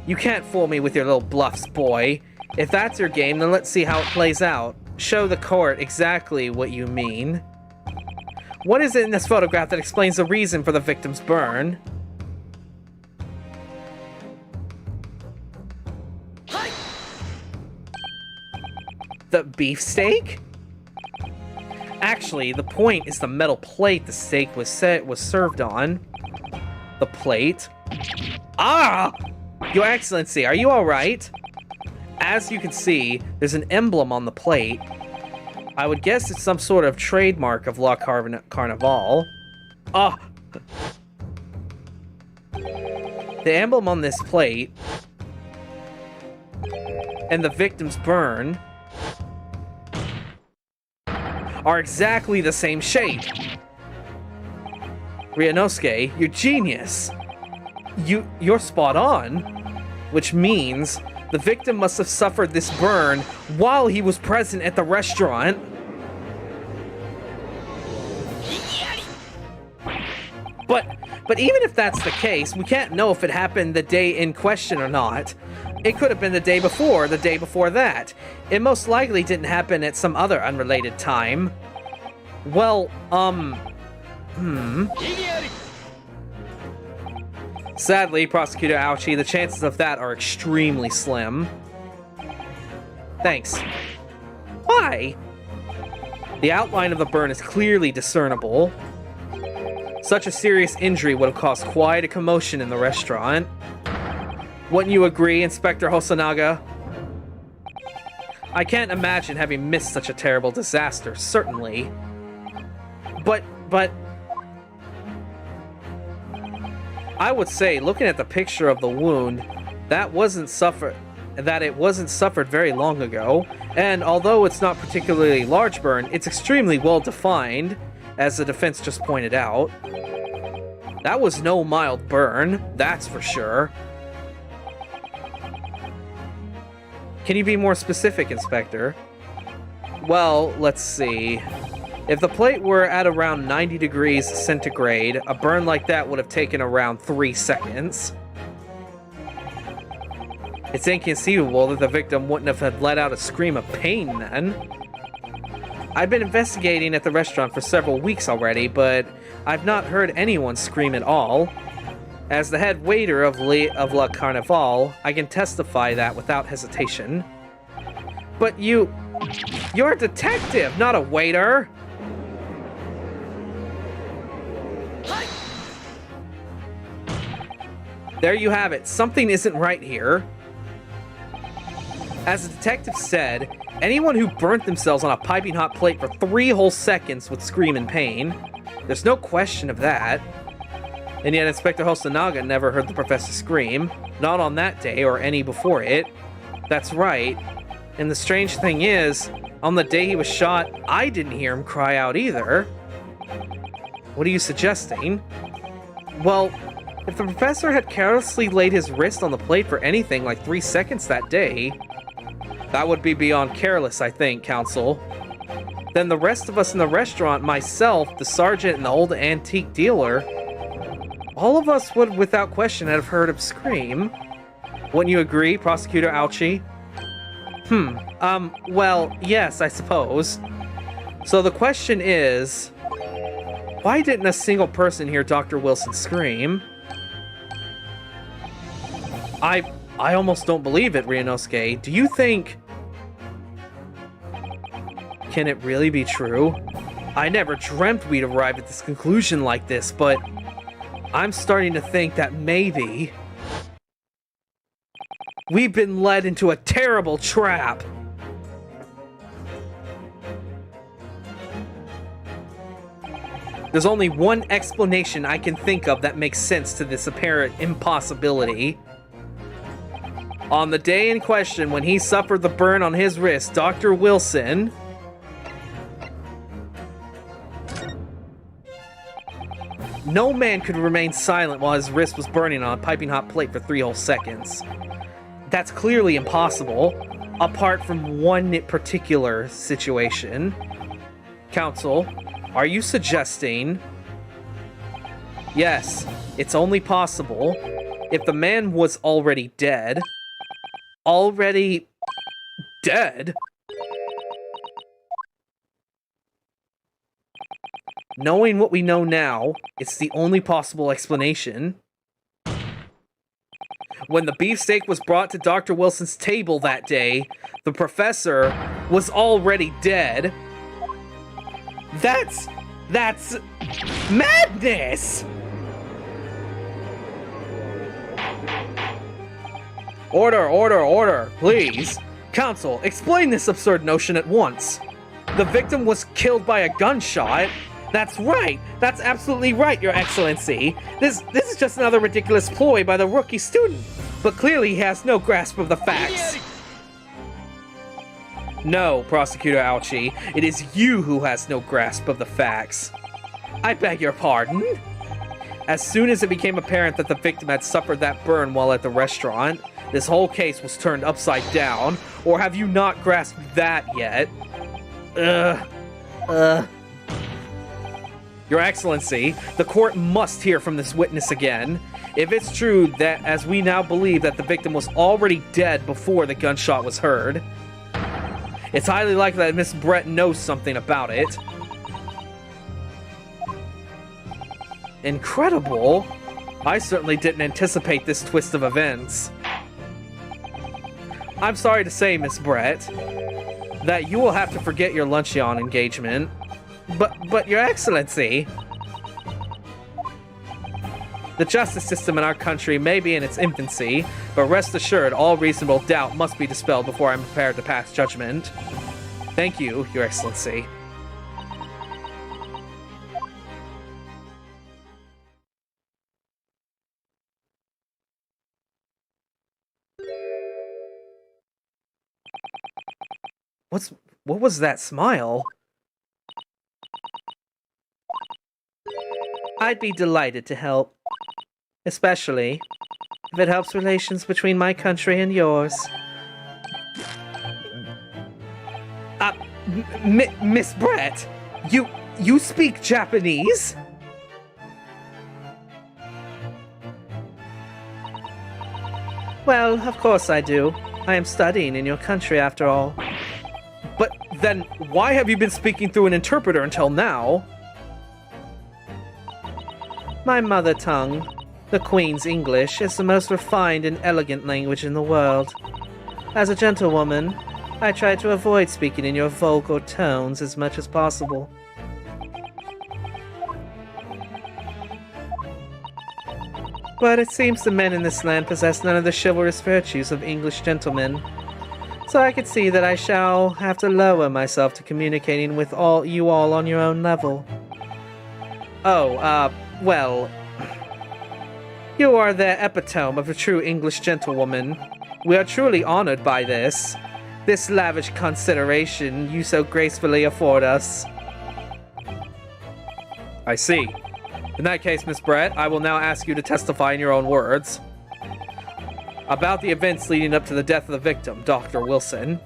You can't fool me with your little bluffs, boy. If that's your game, then let's see how it plays out. Show the court exactly what you mean. What is it in this photograph that explains the reason for the victim's burn? The beefsteak? Actually, the point is the metal plate the steak was served on. The plate? Ah! Your Excellency, are you alright? As you can see, there's an emblem on the plate. I would guess it's some sort of trademark of La Carnival. Ah! The emblem on this plate and the victim's burn are exactly the same shape. Ryunosuke, you're genius. You're spot on, which means the victim must have suffered this burn while he was present at the restaurant. But even if that's the case, we can't know if it happened the day in question or not. It could have been the day before that. It most likely didn't happen at some other unrelated time. Well, Sadly, Prosecutor Aoshi, the chances of that are extremely slim. Thanks. Why? The outline of the burn is clearly discernible. Such a serious injury would have caused quite a commotion in the restaurant. Wouldn't you agree, Inspector Hosonaga? I can't imagine having missed such a terrible disaster, certainly. But... I would say, looking at the picture of the wound, that it wasn't suffered very long ago, and although it's not particularly large burn, it's extremely well defined, as the defense just pointed out. That was no mild burn, that's for sure. Can you be more specific, Inspector? Well, let's see. If the plate were at around 90 degrees centigrade, a burn like that would have taken around 3 seconds. It's inconceivable that the victim wouldn't have let out a scream of pain then. I've been investigating at the restaurant for several weeks already, but I've not heard anyone scream at all. As the head waiter of La Carnival, I can testify that without hesitation. But you're a detective, not a waiter! There you have it. Something isn't right here. As the detective said, anyone who burnt themselves on a piping hot plate for 3 whole seconds would scream in pain. There's no question of that. And yet Inspector Hosonaga never heard the professor scream. Not on that day or any before it. That's right. And the strange thing is, on the day he was shot, I didn't hear him cry out either. What are you suggesting? Well, if the professor had carelessly laid his wrist on the plate for anything like 3 seconds that day, that would be beyond careless, I think, Counsel. Then the rest of us in the restaurant, myself, the sergeant, and the old antique dealer, all of us would, without question, have heard him scream. Wouldn't you agree, Prosecutor Aoshi? Well, yes, I suppose. So the question is, why didn't a single person hear Dr. Wilson scream? I almost don't believe it, Ryunosuke. Do you think... Can it really be true? I never dreamt we'd arrive at this conclusion like this, but I'm starting to think that maybe we've been led into a terrible trap. There's only one explanation I can think of that makes sense to this apparent impossibility. On the day in question when he suffered the burn on his wrist, Dr. Wilson... No man could remain silent while his wrist was burning on a piping hot plate for 3 whole seconds. That's clearly impossible, apart from one particular situation. Counsel, are you suggesting... Yes, it's only possible if the man was already dead. Already... dead? Knowing what we know now, it's the only possible explanation. When the beefsteak was brought to Dr. Wilson's table that day, the professor was already dead. That's madness! Order, please. Counsel, explain this absurd notion at once. The victim was killed by a gunshot? That's right! That's absolutely right, Your Excellency! This is just another ridiculous ploy by the rookie student, but clearly he has no grasp of the facts. No, Prosecutor Ouchie, it is you who has no grasp of the facts. I beg your pardon? As soon as it became apparent that the victim had suffered that burn while at the restaurant, this whole case was turned upside down, or have you not grasped that yet? Your Excellency, the court must hear from this witness again. If it's true that, as we now believe, that the victim was already dead before the gunshot was heard, it's highly likely that Miss Brett knows something about it. Incredible! I certainly didn't anticipate this twist of events. I'm sorry to say, Miss Brett, that you will have to forget your luncheon engagement. But Your Excellency, the justice system in our country may be in its infancy, but rest assured all reasonable doubt must be dispelled before I'm prepared to pass judgment. Thank you, Your Excellency. What was that smile? I'd be delighted to help. Especially if it helps relations between my country and yours. Miss Brett, you speak Japanese? Well, of course I do. I am studying in your country after all. But then, why have you been speaking through an interpreter until now? My mother tongue, the Queen's English, is the most refined and elegant language in the world. As a gentlewoman, I try to avoid speaking in your vulgar tones as much as possible. But it seems the men in this land possess none of the chivalrous virtues of English gentlemen. So I could see that I shall have to lower myself to communicating with you all on your own level. Well, you are the epitome of a true English gentlewoman. We are truly honored by this lavish consideration you so gracefully afford us. I see. In that case, Miss Brett, I will now ask you to testify in your own words about the events leading up to the death of the victim, Dr. Wilson.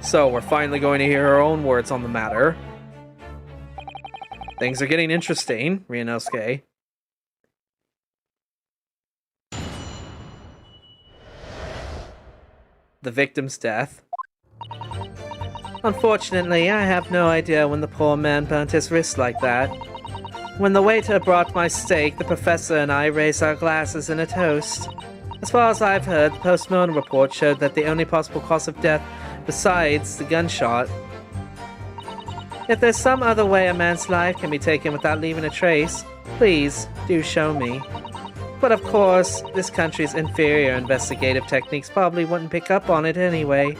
So, we're finally going to hear her own words on the matter. Things are getting interesting, Ryunosuke. The victim's death. Unfortunately, I have no idea when the poor man burnt his wrist like that. When the waiter brought my steak, the professor and I raised our glasses in a toast. As far as I've heard, the post-mortem report showed that the only possible cause of death besides the gunshot. If there's some other way a man's life can be taken without leaving a trace, please do show me. But of course, this country's inferior investigative techniques probably wouldn't pick up on it anyway.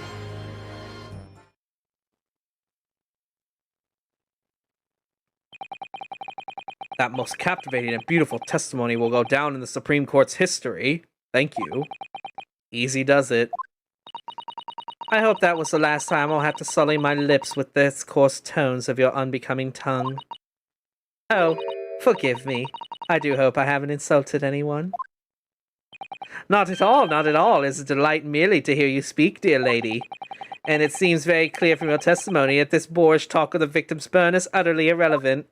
That most captivating and beautiful testimony will go down in the Supreme Court's history. Thank you. Easy does it. I hope that was the last time I'll have to sully my lips with the coarse tones of your unbecoming tongue. Oh, forgive me. I do hope I haven't insulted anyone. Not at all, not at all. It's a delight merely to hear you speak, dear lady. And it seems very clear from your testimony that this boorish talk of the victim's burn is utterly irrelevant.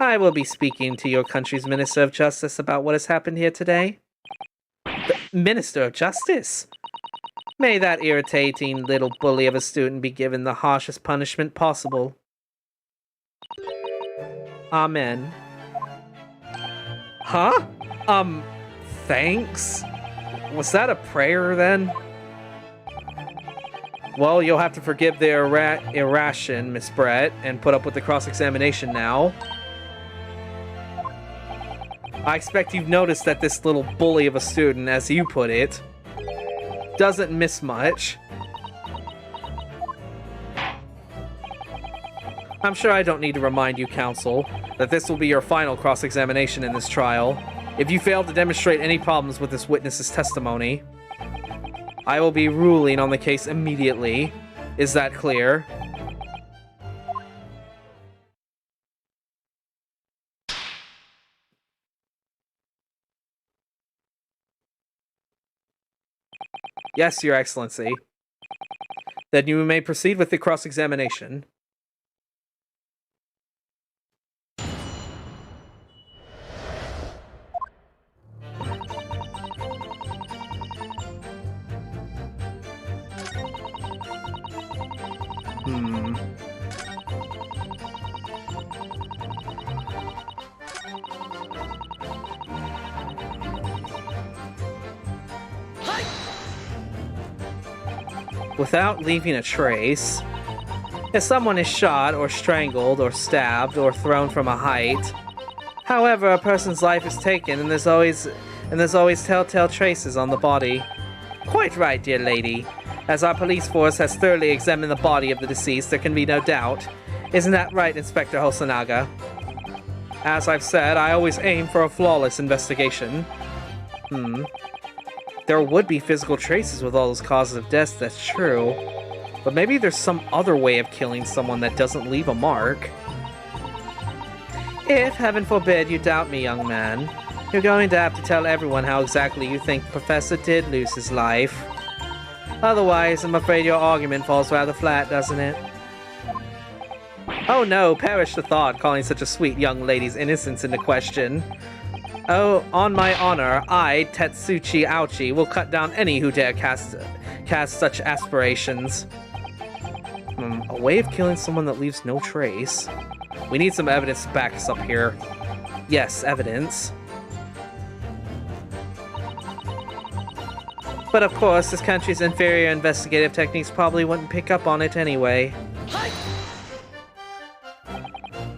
I will be speaking to your country's Minister of Justice about what has happened here today. The Minister of Justice? May that irritating little bully of a student be given the harshest punishment possible. Amen. Huh? Thanks? Was that a prayer, then? Well, you'll have to forgive the irration, Miss Brett, and put up with the cross-examination now. I expect you've noticed that this little bully of a student, as you put it, doesn't miss much. I'm sure I don't need to remind you, counsel, that this will be your final cross-examination in this trial. If you fail to demonstrate any problems with this witness's testimony, I will be ruling on the case immediately. Is that clear? Yes, Your Excellency. Then you may proceed with the cross-examination. Without leaving a trace, if someone is shot or strangled or stabbed or thrown from a height, however, a person's life is taken and there's always telltale traces on the body. Quite right, dear lady. As our police force has thoroughly examined the body of the deceased, there can be no doubt. Isn't that right, Inspector Hosonaga? As I've said, I always aim for a flawless investigation. There would be physical traces with all those causes of death, that's true. But maybe there's some other way of killing someone that doesn't leave a mark. If, heaven forbid, you doubt me, young man, you're going to have to tell everyone how exactly you think the professor did lose his life. Otherwise, I'm afraid your argument falls rather flat, doesn't it? Oh no, perish the thought, calling such a sweet young lady's innocence into question. Oh, on my honor, I, Tetsuchi Ouchi, will cut down any who dare cast such aspirations. A way of killing someone that leaves no trace. We need some evidence to back us up here. Yes, evidence. But of course, this country's inferior investigative techniques probably wouldn't pick up on it anyway.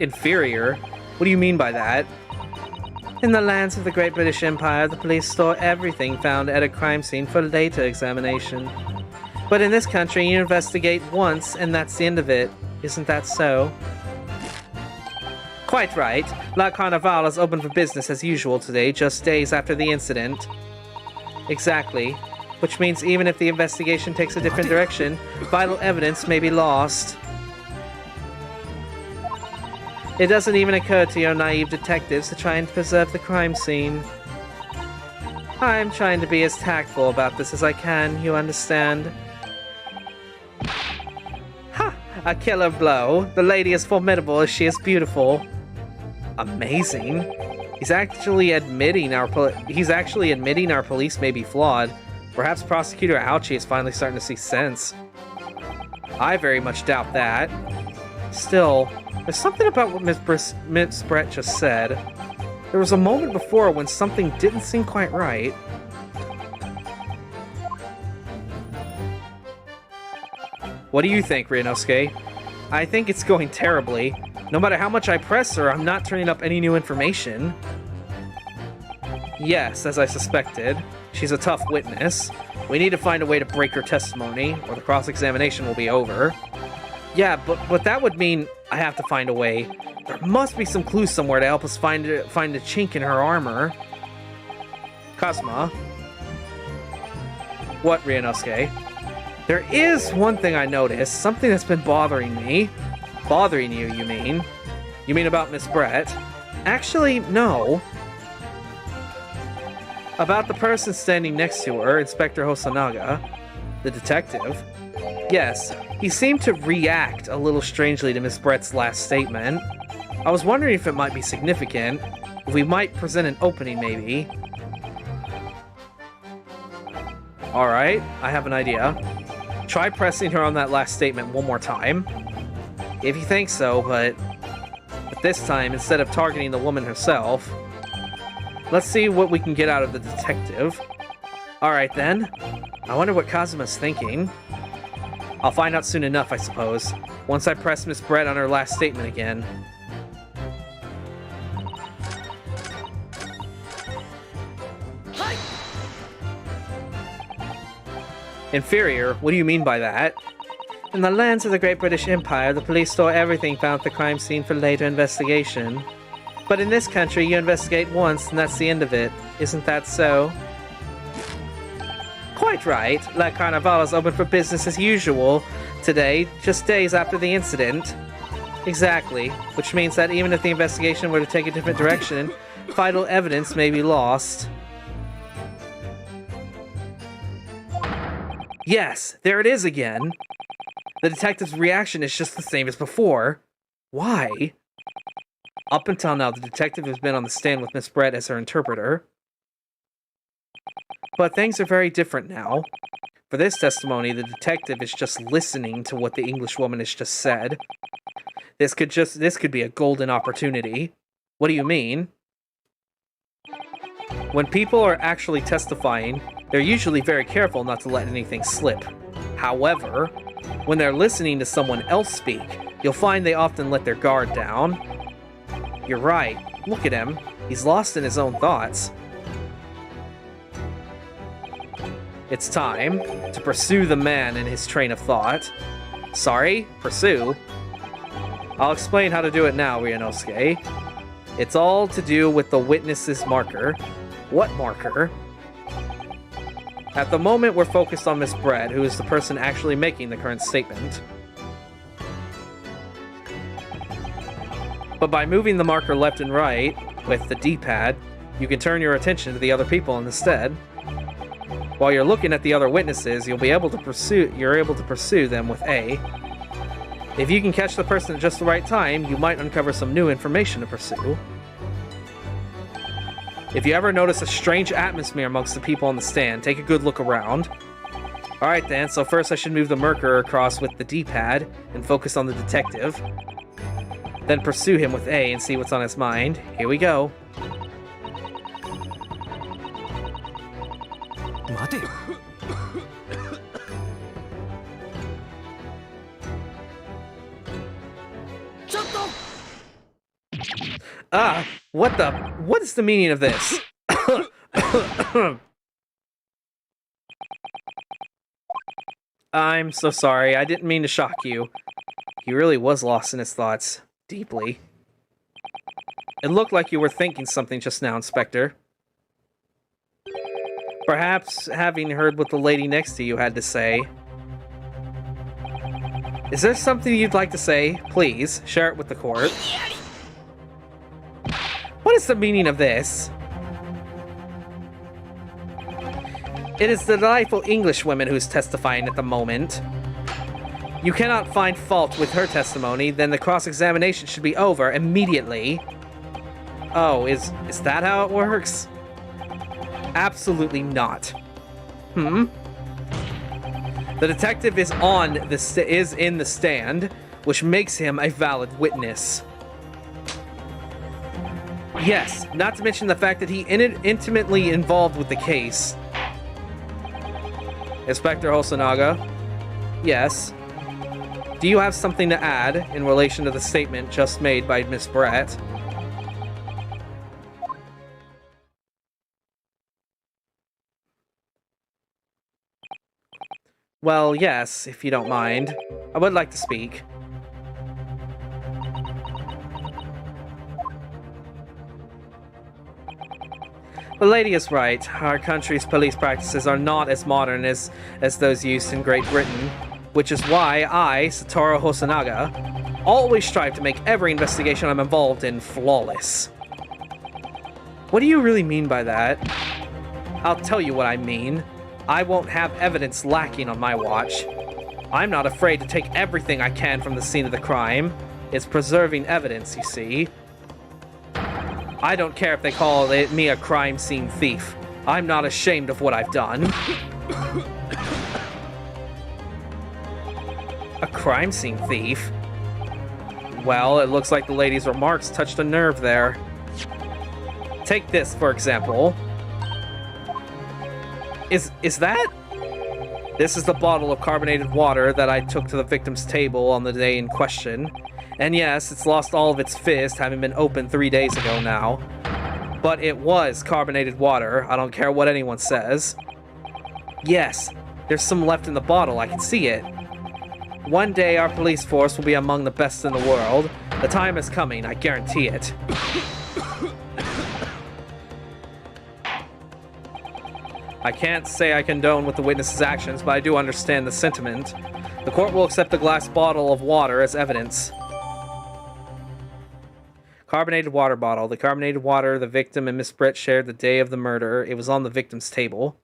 Inferior? What do you mean by that? In the lands of the Great British Empire, the police store everything found at a crime scene for later examination. But in this country, you investigate once, and that's the end of it. Isn't that so? Quite right. La Carnival is open for business as usual today, just days after the incident. Exactly. Which means even if the investigation takes a different direction, vital evidence may be lost. It doesn't even occur to your naive detectives to try and preserve the crime scene. I'm trying to be as tactful about this as I can, you understand? Ha! A killer blow. The lady is formidable as she is beautiful. Amazing. He's actually admitting our police may be flawed. Perhaps Prosecutor Ouchi is finally starting to see sense. I very much doubt that. Still, there's something about what Miss Brett just said. There was a moment before when something didn't seem quite right. What do you think, Ryunosuke? I think it's going terribly. No matter how much I press her, I'm not turning up any new information. Yes, as I suspected. She's a tough witness. We need to find a way to break her testimony, or the cross-examination will be over. Yeah, but that would mean I have to find a way. There must be some clues somewhere to help us find a chink in her armor. Kazuma. What, Ryunosuke? There is one thing I noticed. Something that's been bothering me. Bothering you, you mean? You mean about Miss Brett? Actually, no. About the person standing next to her, Inspector Hosonaga, the detective. Yes, he seemed to react a little strangely to Miss Brett's last statement. I was wondering if it might be significant, if we might present an opening maybe. Alright, I have an idea. Try pressing her on that last statement one more time. If you think so, but this time, instead of targeting the woman herself, let's see what we can get out of the detective. Alright then. I wonder what Kazuma's thinking. I'll find out soon enough, I suppose. Once I press Miss Brett on her last statement again. Inferior? What do you mean by that? In the lands of the Great British Empire, the police store everything found at the crime scene for later investigation. But in this country, you investigate once, and that's the end of it. Isn't that so? Quite right. La Carnival is open for business as usual today, just days after the incident. Exactly. Which means that even if the investigation were to take a different direction, vital evidence may be lost. Yes, there it is again. The detective's reaction is just the same as before. Why? Up until now, the detective has been on the stand with Miss Brett as her interpreter. But things are very different now. For this testimony, the detective is just listening to what the Englishwoman has just said. This could be a golden opportunity. What do you mean? When people are actually testifying, they're usually very careful not to let anything slip. However, when they're listening to someone else speak, you'll find they often let their guard down. You're right. Look at him. He's lost in his own thoughts. It's time to pursue the man in his train of thought. Sorry? Pursue? I'll explain how to do it now, Ryunosuke. It's all to do with the witness's marker. What marker? At the moment, we're focused on Miss Brett, who is the person actually making the current statement. But by moving the marker left and right with the D-pad, you can turn your attention to the other people instead. While you're looking at the other witnesses, you're able to pursue them with A. If you can catch the person at just the right time, you might uncover some new information to pursue. If you ever notice a strange atmosphere amongst the people on the stand, take a good look around. Alright then, so first I should move the marker across with the D-pad and focus on the detective. Then pursue him with A and see what's on his mind. Here we go. What is the meaning of this? I'm so sorry, I didn't mean to shock you. He really was lost in his thoughts, deeply. It looked like you were thinking something just now, Inspector. Perhaps having heard what the lady next to you had to say. Is there something you'd like to say? Please, share it with the court. What is the meaning of this? It is the delightful Englishwoman who's testifying at the moment. You cannot find fault with her testimony, then the cross-examination should be over immediately. Oh, is that how it works? Absolutely not. The detective is in the stand, which makes him a valid witness. Yes, not to mention the fact that he intimately involved with the case. Inspector Hosonaga? Yes. Do you have something to add in relation to the statement just made by Miss Brett? Well, yes, if you don't mind. I would like to speak. The lady is right. Our country's police practices are not as modern as those used in Great Britain, which is why I, Satoru Hosonaga, always strive to make every investigation I'm involved in flawless. What do you really mean by that? I'll tell you what I mean. I won't have evidence lacking on my watch. I'm not afraid to take everything I can from the scene of the crime. It's preserving evidence, you see. I don't care if they call me a crime scene thief. I'm not ashamed of what I've done. A crime scene thief? Well, it looks like the lady's remarks touched a nerve there. Take this, for example. Is that? This is the bottle of carbonated water that I took to the victim's table on the day in question. And yes, it's lost all of its fizz, having been opened 3 days ago now. But it was carbonated water, I don't care what anyone says. Yes, there's some left in the bottle, I can see it. One day our police force will be among the best in the world. The time is coming, I guarantee it. I can't say I condone with the witness's actions, but I do understand the sentiment. The court will accept the glass bottle of water as evidence. Carbonated water bottle. The carbonated water the victim and Miss Brett shared the day of the murder. It was on the victim's table.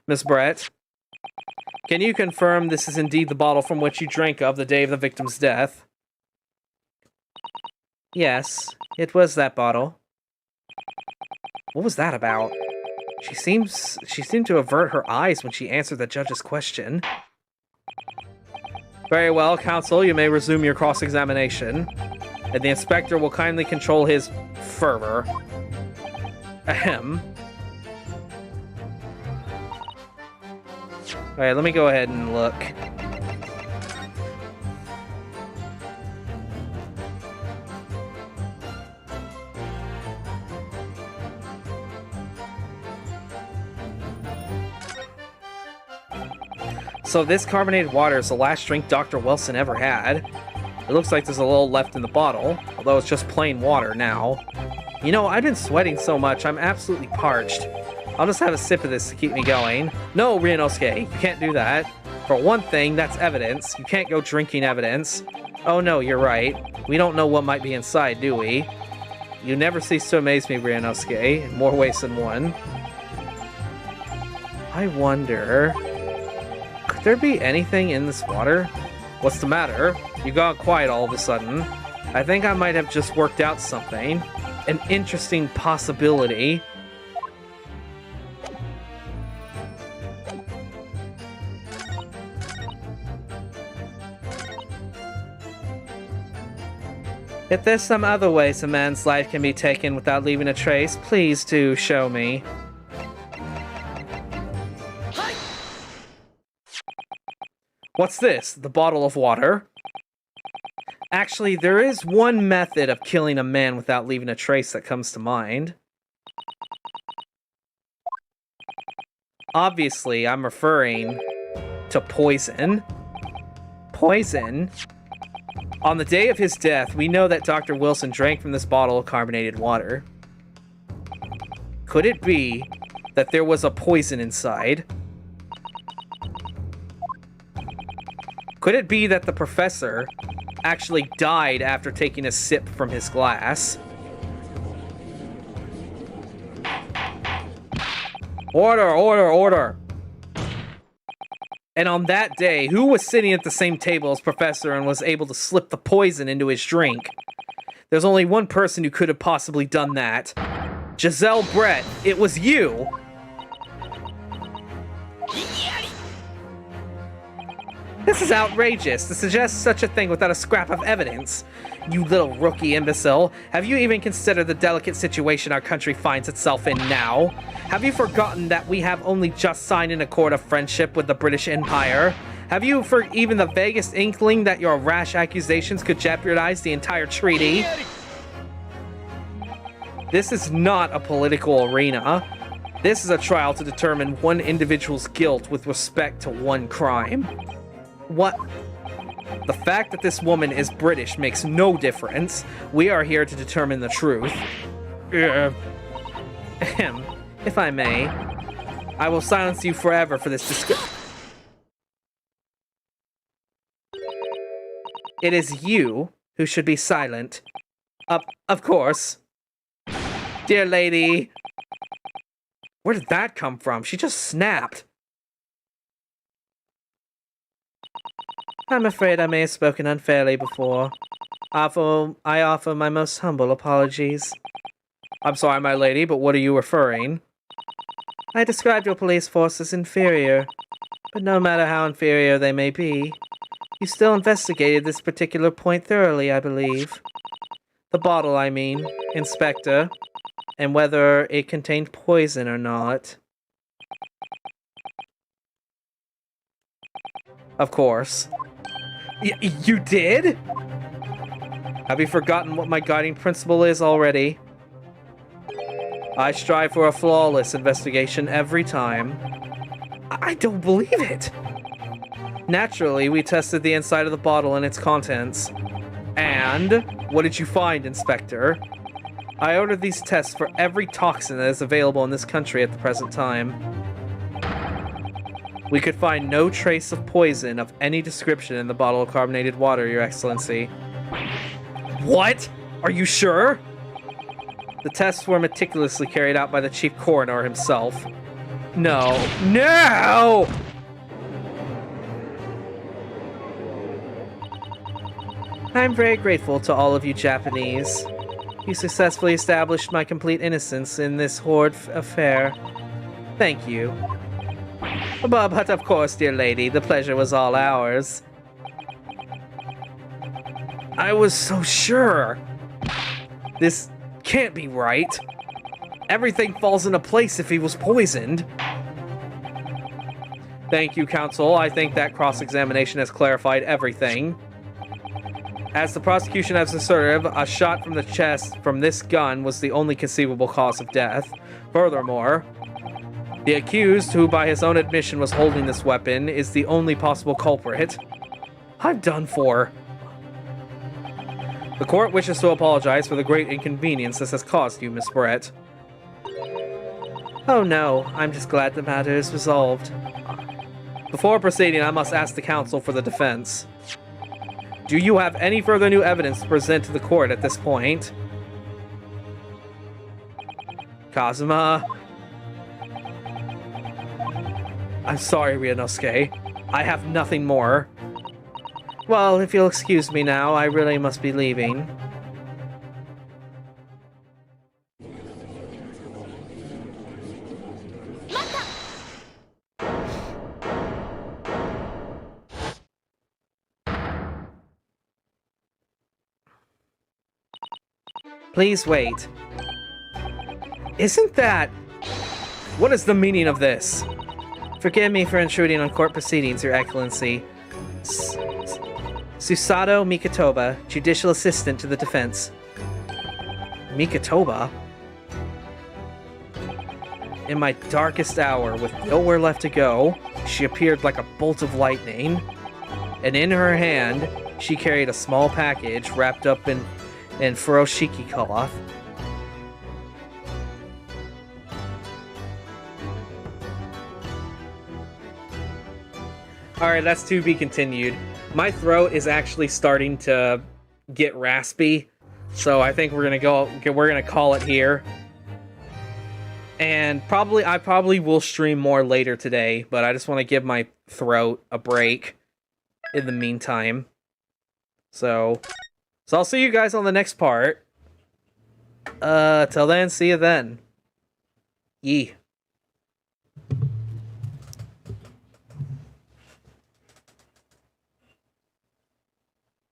Miss Brett, can you confirm this is indeed the bottle from which you drank of the day of the victim's death? Yes, it was that bottle. What was that about? She seemed to avert her eyes when she answered the judge's question. Very well, counsel, you may resume your cross-examination. And the inspector will kindly control his fervor. Ahem. Alright, let me go ahead and look. So this carbonated water is the last drink Dr. Wilson ever had. It looks like there's a little left in the bottle, although it's just plain water now. You know, I've been sweating so much, I'm absolutely parched. I'll just have a sip of this to keep me going. No, Ryunosuke, you can't do that. For one thing, that's evidence. You can't go drinking evidence. Oh no, you're right. We don't know what might be inside, do we? You never cease to amaze me, Ryunosuke, in more ways than one. I wonder... could there be anything in this water? What's the matter? You got quiet all of a sudden. I think I might have just worked out something. An interesting possibility. If there's some other ways a man's life can be taken without leaving a trace, please do show me. What's this? The bottle of water? Actually, there is one method of killing a man without leaving a trace that comes to mind. Obviously, I'm referring to poison. Poison? On the day of his death, we know that Dr. Wilson drank from this bottle of carbonated water. Could it be that there was a poison inside? Could it be that the professor actually died after taking a sip from his glass? Order, order, order! And on that day, who was sitting at the same table as Professor and was able to slip the poison into his drink? There's only one person who could have possibly done that. Giselle Brett, it was you! This is outrageous to suggest such a thing without a scrap of evidence. You little rookie imbecile, have you even considered the delicate situation our country finds itself in now? Have you forgotten that we have only just signed an accord of friendship with the British Empire? Have you for even the vaguest inkling that your rash accusations could jeopardize the entire treaty? This is not a political arena. This is a trial to determine one individual's guilt with respect to one crime. What? The fact that this woman is British makes no difference. We are here to determine the truth. Ahem. If I may, I will silence you forever for this discussion. It is you who should be silent. Of course. Dear lady. Where did that come from? She just snapped. I'm afraid I may have spoken unfairly before. I offer my most humble apologies. I'm sorry, my lady, but what are you referring? I described your police force as inferior, but no matter how inferior they may be, you still investigated this particular point thoroughly, I believe. The bottle, I mean, Inspector, and whether it contained poison or not. Of course. You did? Have you forgotten what my guiding principle is already? I strive for a flawless investigation every time. I don't believe it! Naturally, we tested the inside of the bottle and its contents. And what did you find, Inspector? I ordered these tests for every toxin that is available in this country at the present time. We could find no trace of poison of any description in the bottle of carbonated water, Your Excellency. What? Are you sure? The tests were meticulously carried out by the Chief Coroner himself. No. No! I'm very grateful to all of you Japanese. You successfully established my complete innocence in this horrid affair. Thank you. But of course, dear lady, the pleasure was all ours. I was so sure. This can't be right. Everything falls into place if he was poisoned. Thank you, counsel. I think that cross-examination has clarified everything. As the prosecution has asserted, a shot from the chest from this gun was the only conceivable cause of death. Furthermore, the accused, who by his own admission was holding this weapon, is the only possible culprit. I'm done for. The court wishes to apologize for the great inconvenience this has caused you, Miss Brett. Oh no, I'm just glad the matter is resolved. Before proceeding, I must ask the counsel for the defense. Do you have any further new evidence to present to the court at this point? Kazuma? I'm sorry, Ryunosuke. I have nothing more. Well, if you'll excuse me now, I really must be leaving. Please wait. Isn't that... What is the meaning of this? Forgive me for intruding on court proceedings, Your Excellency. Susato Mikitoba, Judicial Assistant to the Defense. Mikitoba? In my darkest hour, with nowhere left to go, she appeared like a bolt of lightning, and in her hand, she carried a small package wrapped up in furoshiki cloth. Alright, that's to be continued. My throat is actually starting to get raspy, so I think we're gonna call it here. And I probably will stream more later today, but I just want to give my throat a break in the meantime. So I'll see you guys on the next part. Till then, see you then. Yee.